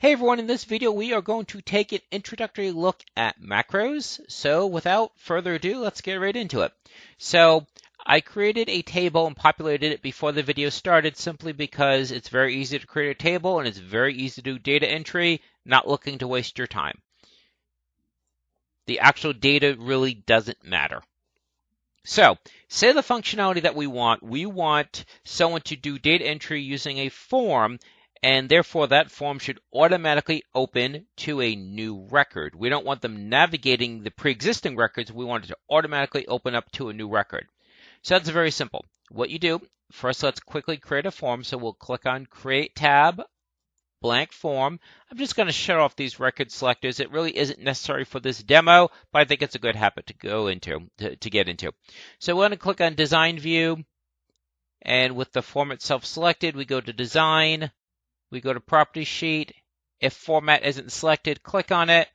Hey everyone, in this video we are going to take an introductory look at macros. So without further ado, let's get right into it. So I created a table and populated it before the video started simply because it's very easy to create a table and it's very easy to do data entry, not looking to waste your time. The actual data really doesn't matter. So, say the functionality that we want someone to do data entry using a form, and therefore that form should automatically open to a new record. We don't want them navigating the pre-existing records, we want it to automatically open up to a new record. So that's very simple. What you do, first let's quickly create a form, so we'll click on Create tab, blank form. I'm just going to shut off these record selectors. It really isn't necessary for this demo, but I think it's a good habit to go into, to get into. So we're going to click on Design View, and with the form itself selected, we go to Design, we go to Property Sheet. If Format isn't selected, click on it,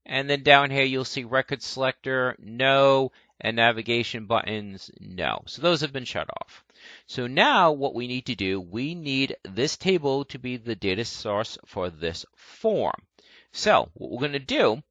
and then down here you'll see Record Selector, No, and Navigation buttons, No. So those have been shut off. So now what we need to do, we need this table to be the data source for this form. So what we're going to do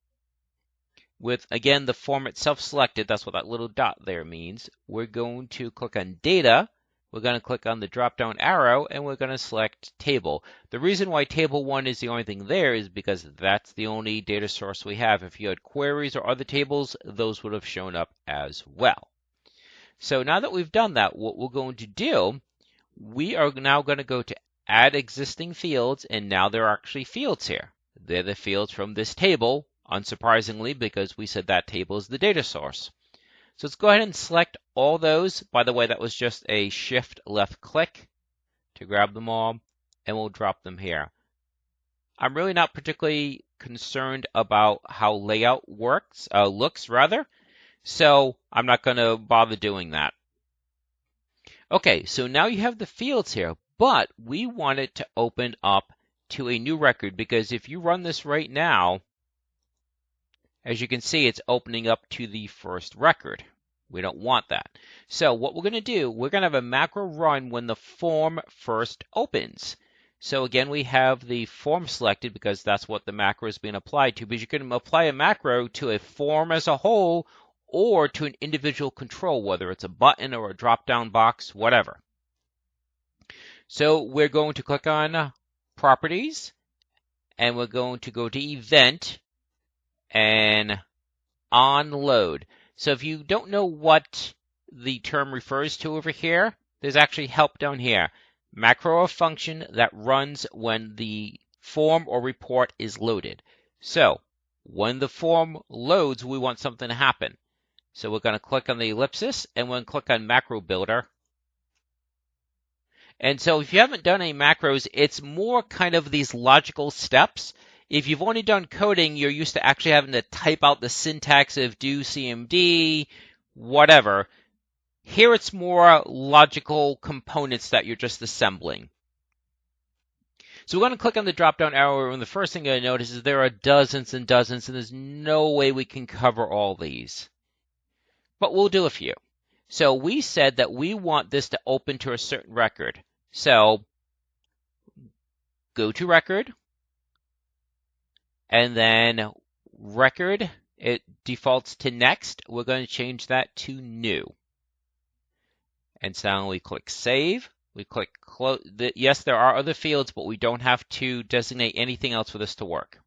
with, again, the form itself selected, that's what that little dot there means, we're going to click on Data, we're going to click on the drop-down arrow, and we're going to select Table. The reason why Table 1 is the only thing there is because that's the only data source we have. If you had queries or other tables, those would have shown up as well. So now that we've done that, what we're going to do, we are now going to go to Add Existing Fields, and now there are actually fields here. They're the fields from this table, unsurprisingly, because we said that table is the data source. So let's go ahead and select all those. By the way, that was just a shift left click to grab them all, and we'll drop them here. I'm really not particularly concerned about how layout looks rather. So I'm not going to bother doing that. Okay, so now you have the fields here, but we want it to open up to a new record because if you run this right now, as you can see, it's opening up to the first record. We don't want that. So what we're going to do, we're going to have a macro run when the form first opens. So again, we have the form selected because that's what the macro is being applied to, but you can apply a macro to a form as a whole or to an individual control, whether it's a button or a drop-down box, whatever. So we're going to click on Properties, and we're going to go to Event and On Load. So if you don't know what the term refers to over here, there's actually help down here. Macro or function that runs when the form or report is loaded. So when the form loads, we want something to happen. So we're going to click on the ellipsis and we're going to click on Macro Builder. And so if you haven't done any macros, it's more kind of these logical steps. If you've only done coding, you're used to actually having to type out the syntax of do CMD, whatever. Here it's more logical components that you're just assembling. So we're going to click on the drop-down arrow, and the first thing I notice is there are dozens and dozens, and there's no way we can cover all these. But we'll do a few. So we said that we want this to open to a certain record. So go to Record, and then Record, it defaults to Next. We're going to change that to New. And so now we click Save. We click Close. Yes, there are other fields, but we don't have to designate anything else for this to work.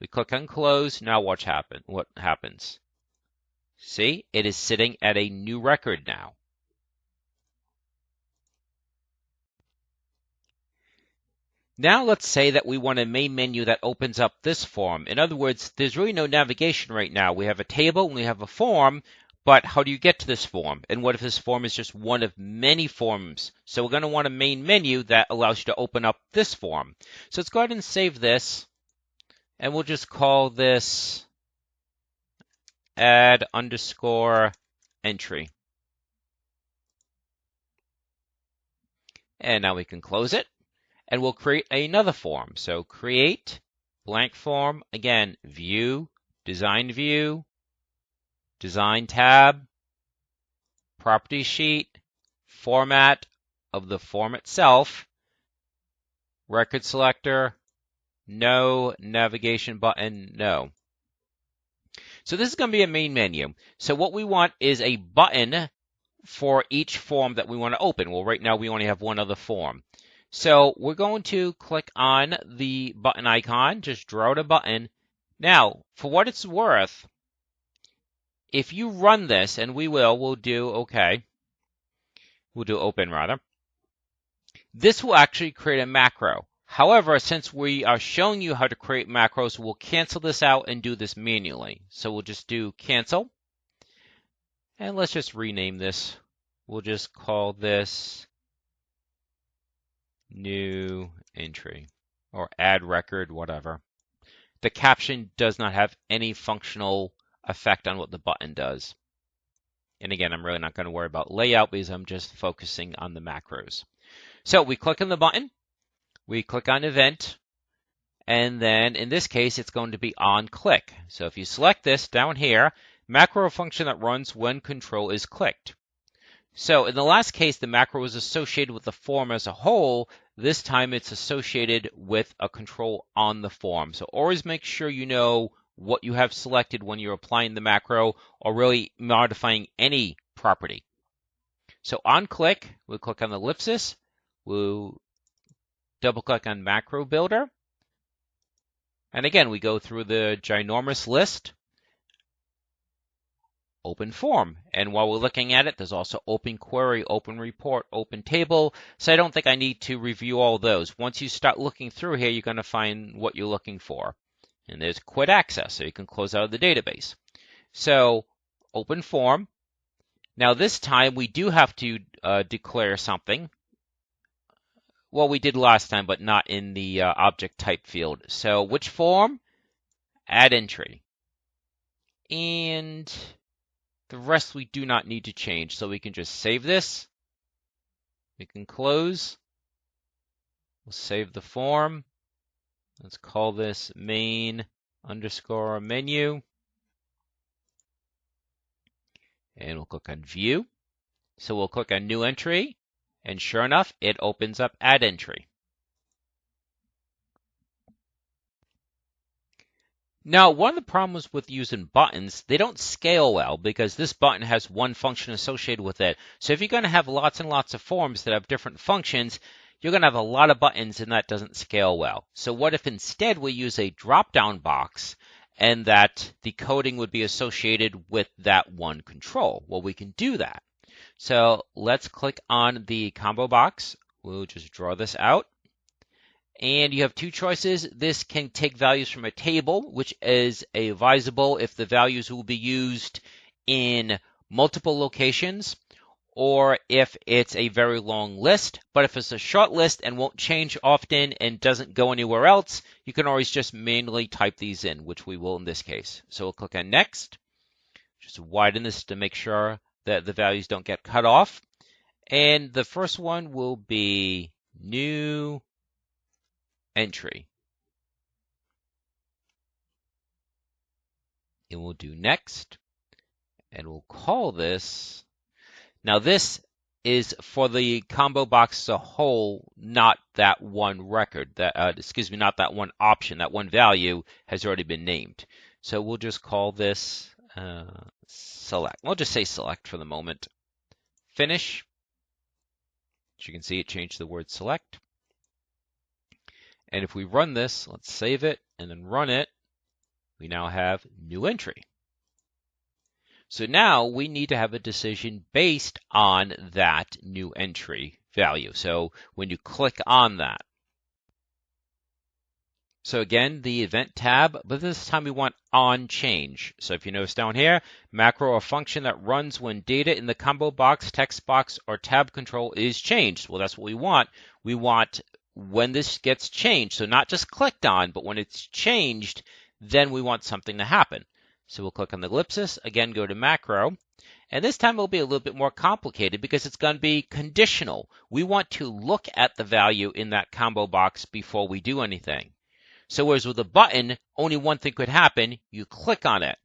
We click on Close. Now watch what happens. See, it is sitting at a new record now. Now let's say that we want a main menu that opens up this form. In other words, there's really no navigation right now. We have a table and we have a form, but how do you get to this form? And what if this form is just one of many forms? So we're going to want a main menu that allows you to open up this form. So let's go ahead and save this, and we'll just call this add_entry. And now we can close it. And we'll create another form. So create blank form, again, view, design tab, property sheet, format of the form itself, record selector, no. Navigation button, no. So this is going to be a main menu. So what we want is a button for each form that we want to open. Well, right now we only have one other form. So we're going to click on the button icon, just draw out a button. Now, for what it's worth, if you run this, and we'll do OK. We'll do open rather. This will actually create a macro. However, since we are showing you how to create macros, we'll cancel this out and do this manually. So we'll just do cancel. And let's just rename this. We'll just call this new entry or add record, whatever. The caption does not have any functional effect on what the button does. And again, I'm really not going to worry about layout because I'm just focusing on the macros. So we click on the button, we click on event, and then in this case, it's going to be on click. So if you select this down here, macro function that runs when control is clicked. So in the last case, the macro was associated with the form as a whole. This time it's associated with a control on the form. So always make sure you know what you have selected when you're applying the macro or really modifying any property. So on click, we'll click on the ellipsis. We'll double click on macro builder. And again, we go through the ginormous list. Open form. And while we're looking at it, there's also open query, open report, open table. So I don't think I need to review all those. Once you start looking through here, you're going to find what you're looking for. And there's quit access, so you can close out of the database. So open form. Now this time we do have to declare something. Well, we did last time, but not in the object type field. So which form? Add entry. And the rest we do not need to change, so we can just save this. We can close. We'll save the form. Let's call this main underscore menu. And we'll click on view. So we'll click on new entry. And sure enough, it opens up add entry. Now, one of the problems with using buttons, they don't scale well because this button has one function associated with it. So if you're going to have lots and lots of forms that have different functions, you're going to have a lot of buttons and that doesn't scale well. So what if instead we use a drop-down box and that the coding would be associated with that one control? Well, we can do that. So let's click on the combo box. We'll just draw this out. And you have two choices. This can take values from a table, which is advisable if the values will be used in multiple locations, or if it's a very long list. But if it's a short list and won't change often and doesn't go anywhere else, you can always just manually type these in, which we will in this case. So we'll click on next. Just widen this to make sure that the values don't get cut off. And the first one will be new entry. And we'll do next. And we'll call this. Now this is for the combo box as a whole, not that one record. Not that one option. That one value has already been named. So we'll just call this select. We'll just say select for the moment. Finish. As you can see, it changed the word select. And if we run this, let's save it and then run it, we now have new entry. So now we need to have a decision based on that new entry value. So when you click on that. So again, the event tab, but this time we want on change. So if you notice down here, macro or function that runs when data in the combo box, text box, or tab control is changed. Well, that's what we want. We want when this gets changed. So not just clicked on, but when it's changed, then we want something to happen. So we'll click on the ellipsis, again, go to macro. And this time it'll be a little bit more complicated because it's going to be conditional. We want to look at the value in that combo box before we do anything. So whereas with a button, only one thing could happen, you click on it.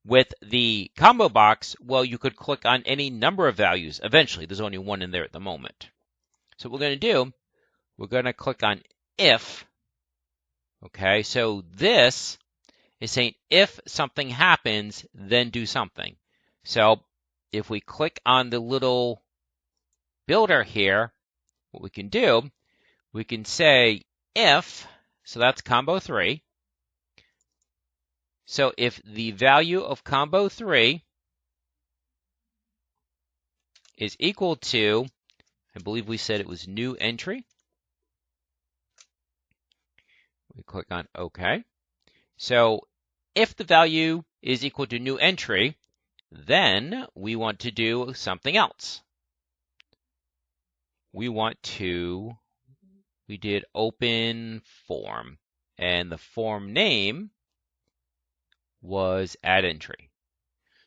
With the combo box, well, you could click on any number of values. Eventually, there's only one in there at the moment. So what we're going to do, we're going to click on if. Okay, so this is saying if something happens, then do something. So if we click on the little builder here, what we can do, we can say if, so that's combo 3. So if the value of combo 3 is equal to, I believe we said it was new entry. We click on OK. So if the value is equal to new entry, then we want to do something else. We did open form, and the form name was add entry.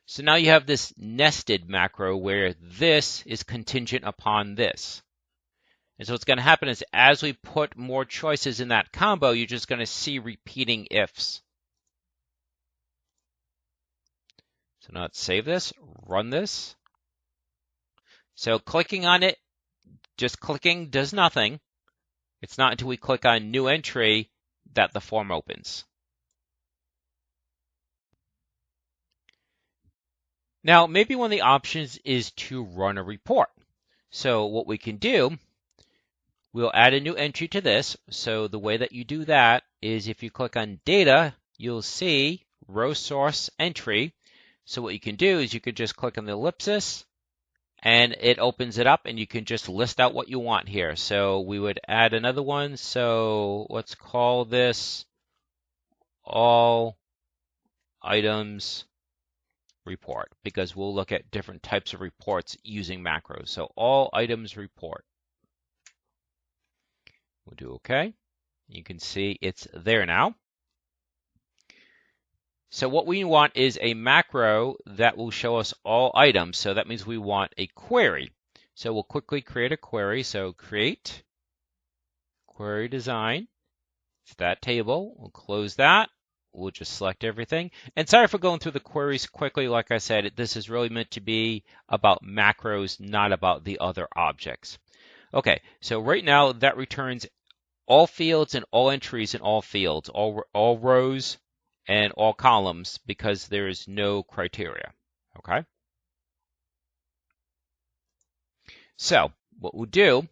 So now you have this nested macro where this is contingent upon this. And so what's going to happen is as we put more choices in that combo, you're just going to see repeating ifs. So now let's save this, run this. So clicking on it, just clicking does nothing. It's not until we click on new entry that the form opens. Now, maybe one of the options is to run a report. So what we can do, we'll add a new entry to this. So the way that you do that is if you click on data, you'll see row source entry. So what you can do is you could just click on the ellipsis and it opens it up and you can just list out what you want here. So we would add another one. So let's call this all items report because we'll look at different types of reports using macros. So all items report. We'll do OK. You can see it's there now. So what we want is a macro that will show us all items. So that means we want a query. So we'll quickly create a query. So create query design. It's that table. We'll close that. We'll just select everything. And sorry for going through the queries quickly. Like I said, this is really meant to be about macros, not about the other objects. Okay, so right now that returns all fields and all entries in all fields, all rows and all columns because there is no criteria. Okay. So what we'll do,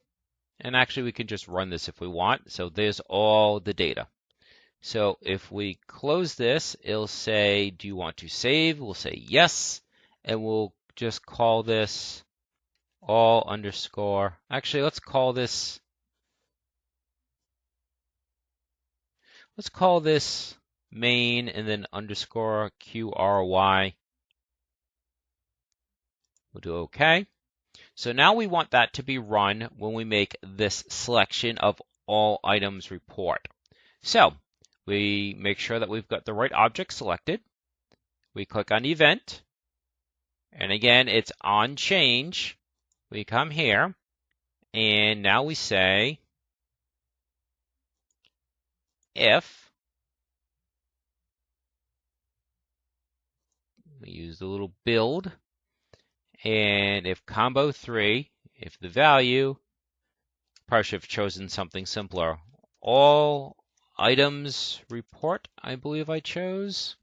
and actually we can just run this if we want. So there's all the data. So if we close this, it'll say, do you want to save? We'll say yes, and we'll just call this all underscore. Actually, let's call this main and then underscore QRY. We'll do OK. So now we want that to be run when we make this selection of all items report. So we make sure that we've got the right object selected. We click on event. And again, it's on change. We come here. And now we say if. We use the little build. And if combo 3, if the value, probably should have chosen something simpler. All items report, I believe I chose.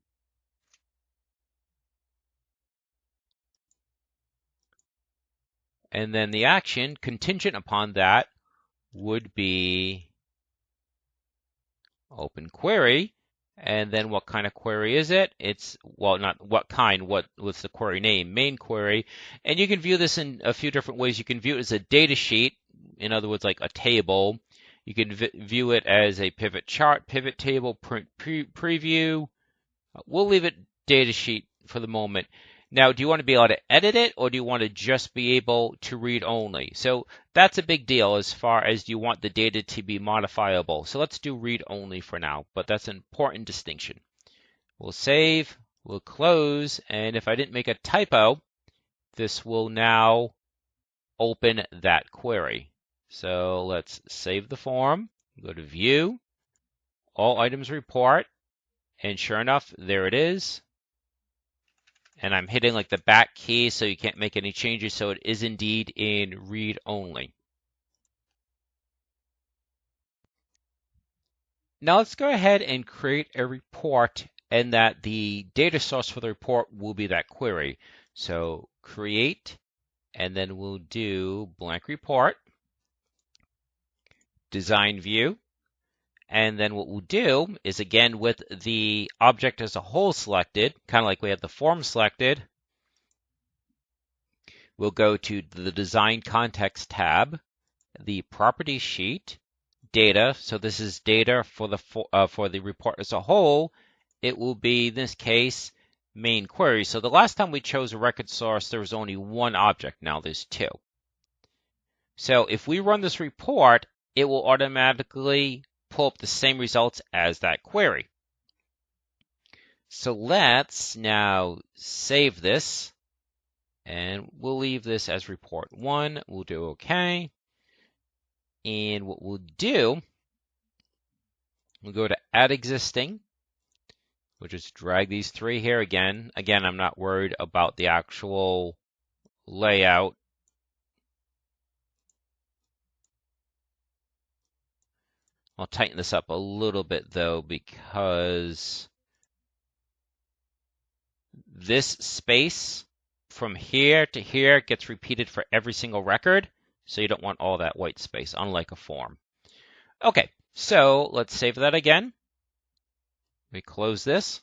And then the action contingent upon that would be open query. And then what kind of query is it? It's, well, not what kind, what's the query name? Main query. And you can view this in a few different ways. You can view it as a data sheet, in other words, like a table. You can view it as a pivot chart, pivot table, print preview. We'll leave it data sheet for the moment. Now, do you want to be able to edit it or do you want to just be able to read only? So that's a big deal as far as do you want the data to be modifiable. So let's do read only for now, but that's an important distinction. We'll save, we'll close, and if I didn't make a typo, this will now open that query. So let's save the form, go to view, all items report, and sure enough, there it is. And I'm hitting like the back key so you can't make any changes. So it is indeed in read only. Now let's go ahead and create a report, and that the data source for the report will be that query. So create, and then we'll do blank report, design view. And then what we'll do is, again, with the object as a whole selected, kind of like we have the form selected, we'll go to the Design Context tab, the Property Sheet, Data. So this is data for the report as a whole. It will be, in this case, main query. So the last time we chose a record source, there was only one object. Now there's two. So if we run this report, it will automatically pull up the same results as that query. So let's now save this, and we'll leave this as report 1. We'll do OK. And what we'll do, we'll go to Add Existing. We'll just drag these three here again. Again, I'm not worried about the actual layout. I'll tighten this up a little bit though, because this space from here to here gets repeated for every single record, so you don't want all that white space, unlike a form. Okay, so let's save that again. We close this.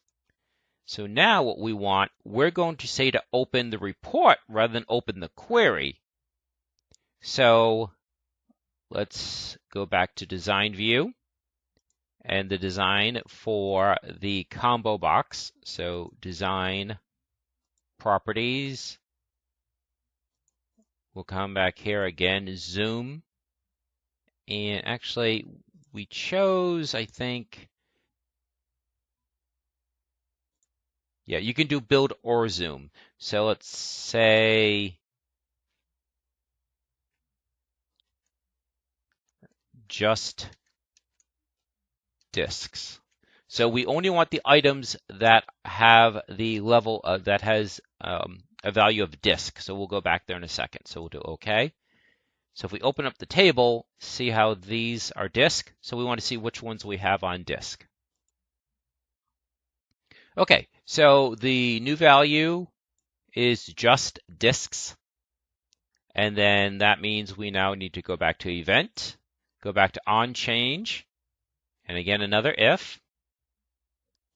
So now what we want, we're going to say to open the report rather than open the query. So let's go back to Design View and the design for the combo box. So Design, Properties. We'll come back here again, Zoom. And actually, we chose, I think, yeah, you can do build or zoom. So let's say just disks. So we only want the items that have the level that has a value of disk. So we'll go back there in a second. So we'll do OK. So if we open up the table, see how these are disk. So we want to see which ones we have on disk. Okay, so the new value is just disks. And then that means we now need to go back to event, go back to onChange, and again another if.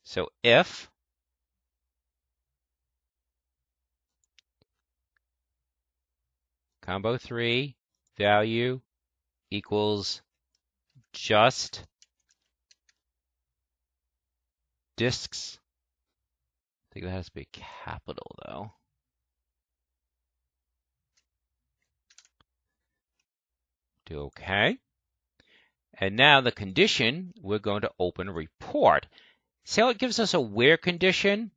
So if combo 3 value equals just disks. I think that has to be capital though. Do OK. And now the condition, we're going to open a report. See how it gives us a where condition?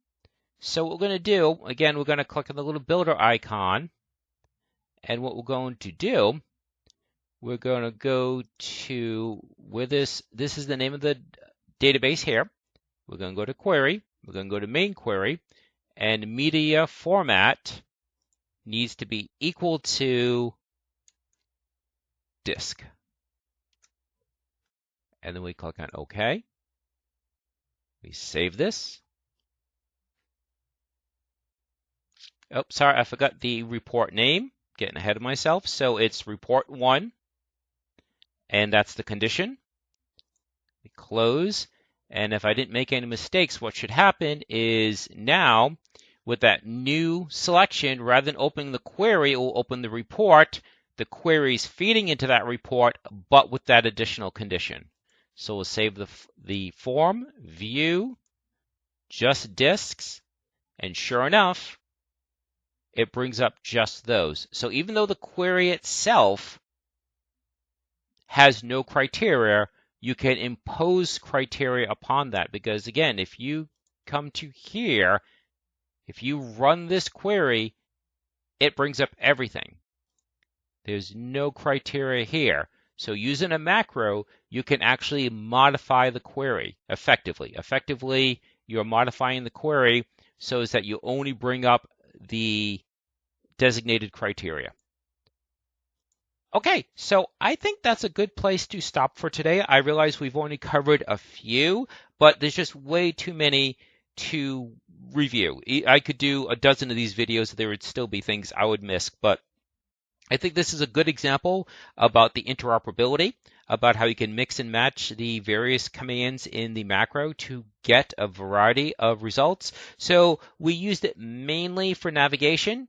So what we're going to do, again, we're going to click on the little builder icon. And what we're going to do, we're going to go to where this is the name of the database here. We're going to go to query. We're going to go to main query. And media format needs to be equal to disk. And then we click on OK. We save this. Oh, sorry, I forgot the report name. Getting ahead of myself. So it's report 1, and that's the condition. We close. And if I didn't make any mistakes, what should happen is now, with that new selection, rather than opening the query, it will open the report. The query is feeding into that report, but with that additional condition. So we'll save the form, view, just disks, and sure enough, it brings up just those. So even though the query itself has no criteria, you can impose criteria upon that. Because again, if you come to here, if you run this query, it brings up everything. There's no criteria here. So using a macro, you can actually modify the query effectively. Effectively, you're modifying the query so as that you only bring up the designated criteria. Okay, so I think that's a good place to stop for today. I realize we've only covered a few, but there's just way too many to review. I could do a dozen of these videos, there would still be things I would miss, but I think this is a good example about the interoperability, about how you can mix and match the various commands in the macro to get a variety of results. So we used it mainly for navigation,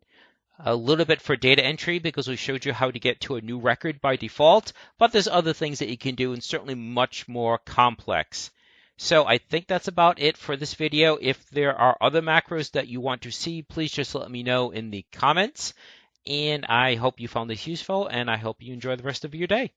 a little bit for data entry because we showed you how to get to a new record by default, but there's other things that you can do and certainly much more complex. So I think that's about it for this video. If there are other macros that you want to see, please just let me know in the comments. And I hope you found this useful, and I hope you enjoy the rest of your day.